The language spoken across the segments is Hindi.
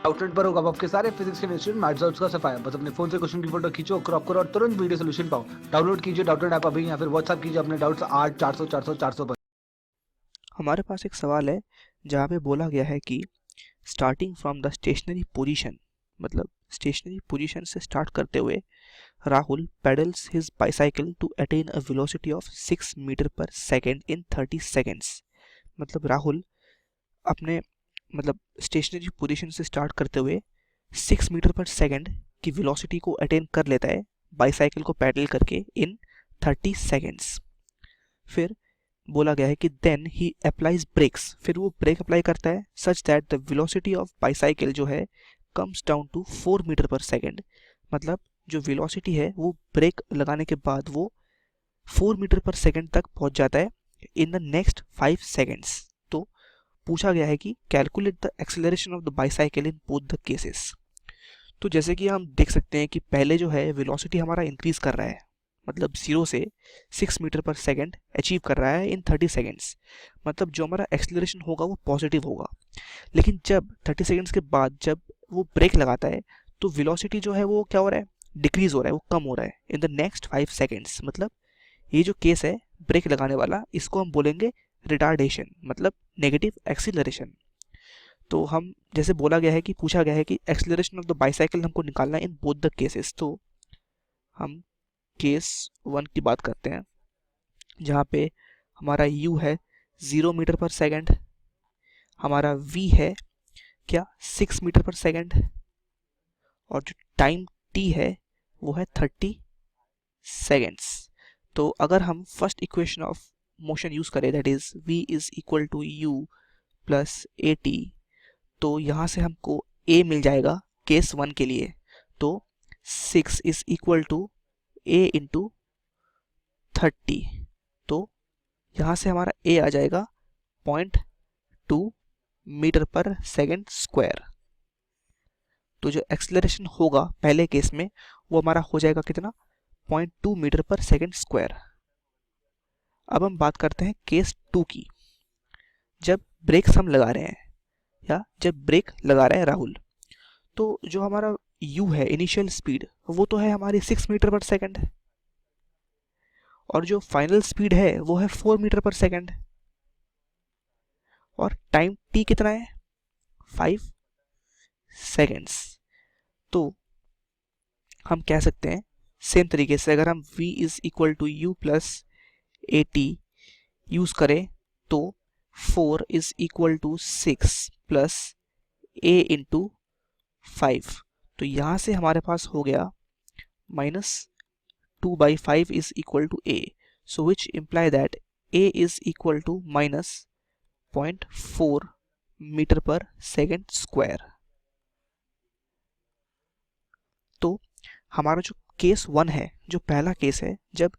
आउटलेट पर होगा आपके सारे फिजिक्स के इंस्टीट्यूट मैथ्स और उसका सफाया। बस अपने फोन से क्वेश्चन की फोटो खींचो, क्रॉप करो और तुरंत वीडियो सोल्यूशन पाओ। डाउनलोड कीजिए डाउटनेट ऐप अभी या फिर व्हाट्सएप कीजिए अपने डाउट्स 8 400 400 400 पर। हमारे पास एक सवाल है जहाँ पे बोला गया है कि starting from the stationary position, मतलब स्टेशनरी पोजीशन से स्टार्ट करते हुए Rahul pedals his bicycle to attain a velocity of 6 metre per second in 30 seconds. मतलब राहुल अपने स्टेशनरी पोजीशन से स्टार्ट करते हुए 6 मीटर पर सेकेंड की वेलोसिटी को अटेन कर लेता है बाइसाइकिल को पैडल करके इन 30 सेकेंड्स। फिर बोला गया है कि देन ही अप्लाइज ब्रेक्स, फिर वो ब्रेक अप्लाई करता है such that the velocity of bicycle जो है comes down to 4 metre per second. मतलब जो वेलोसिटी है वो ब्रेक लगाने के बाद वो 4 मीटर पर सेकेंड तक पहुंच जाता है इन द नेक्स्ट 5 सेकेंड्स। तो पूछा गया है कि calculate the acceleration of the bicycle in both the cases. तो जैसे कि हम देख सकते हैं कि पहले जो है वेलोसिटी हमारा इंक्रीज कर रहा है, मतलब 0 से 6 मीटर पर सेकेंड अचीव कर रहा है इन 30 सेकेंड्स। मतलब जो हमारा एक्सेलरेशन होगा वो पॉजिटिव होगा। लेकिन जब 30 सेकेंड्स के बाद जब वो ब्रेक लगाता है तो वेलोसिटी जो है वो क्या हो रहा है, डिक्रीज हो रहा है, वो कम हो रहा है इन द नेक्स्ट 5 सेकेंड्स। मतलब ये जो केस है ब्रेक लगाने वाला, इसको हम बोलेंगे रिटार्डेशन, मतलब नेगेटिव एक्सीलरेशन। तो हम जैसे बोला गया है कि पूछा गया है कि एक्सेलरेशन ऑफ द बाइसाइकिल हमको निकालना है इन बोथ द केसेस। तो हम केस 1 की बात करते हैं जहाँ पे हमारा u है 0 मीटर पर सेकेंड, हमारा v है क्या 6 मीटर पर सेकेंड, और जो टाइम t है वो है 30 सेकेंड्स। तो अगर हम first equation of motion use करें that is v is equal to u plus a t, तो यहाँ से हमको a मिल जाएगा केस 1 के लिए। तो 6 is equal to a into 30, तो यहाँ से हमारा a आ जाएगा 0.2 मीटर पर सेकेंड स्क्वायर। तो जो एक्सेलरेशन होगा पहले केस में वो हमारा हो जाएगा कितना, 0.2 मीटर पर सेकेंड स्क्वायर। अब हम बात करते हैं केस 2 की, जब ब्रेक्स हम लगा रहे हैं या जब ब्रेक लगा रहा है राहुल। तो जो हमारा u है इनिशियल स्पीड वो तो है हमारी 6 मीटर पर सेकेंड, और जो फाइनल स्पीड है वो है 4 मीटर पर सेकेंड, और टाइम t कितना है 5 सेकेंड्स। तो हम कह सकते हैं सेम तरीके से अगर हम v is equal to u plus a t use करें तो 4 is equal to 6 plus a into 5। तो यहाँ से हमारे पास हो गया -2/5 is equal to a, so which imply that a is equal to -0.4 metre per second square. तो हमारा जो केस 1 है, जो पहला केस है, जब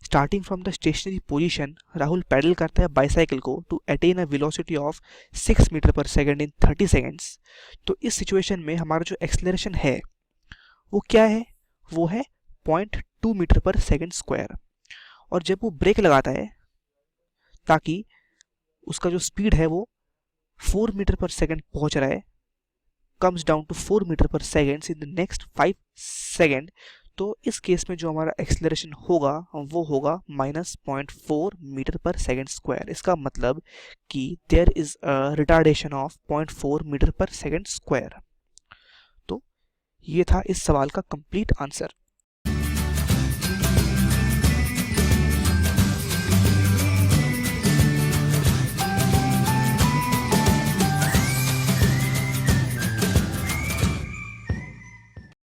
starting from the stationary position Rahul pedal करता है बाइसाइकिल को to attain a velocity of 6 metre per second in 30 seconds. तो इस सिचुएशन में हमारा जो एक्सेलरेशन है वो क्या है, वो है 0.2 मीटर पर सेकेंड स्क्वायर। और जब वो ब्रेक लगाता है ताकि उसका जो स्पीड है वो 4 मीटर पर सेकेंड पहुंच रहा है, comes down to 4 metre per second in the next 5 second, तो इस केस में जो हमारा एक्सेलरेशन होगा वो होगा -0.4 मीटर पर सेकेंड स्क्वायर। इसका मतलब कि there is a retardation of 0.4 metre per second square. तो ये था इस सवाल का कंप्लीट आंसर।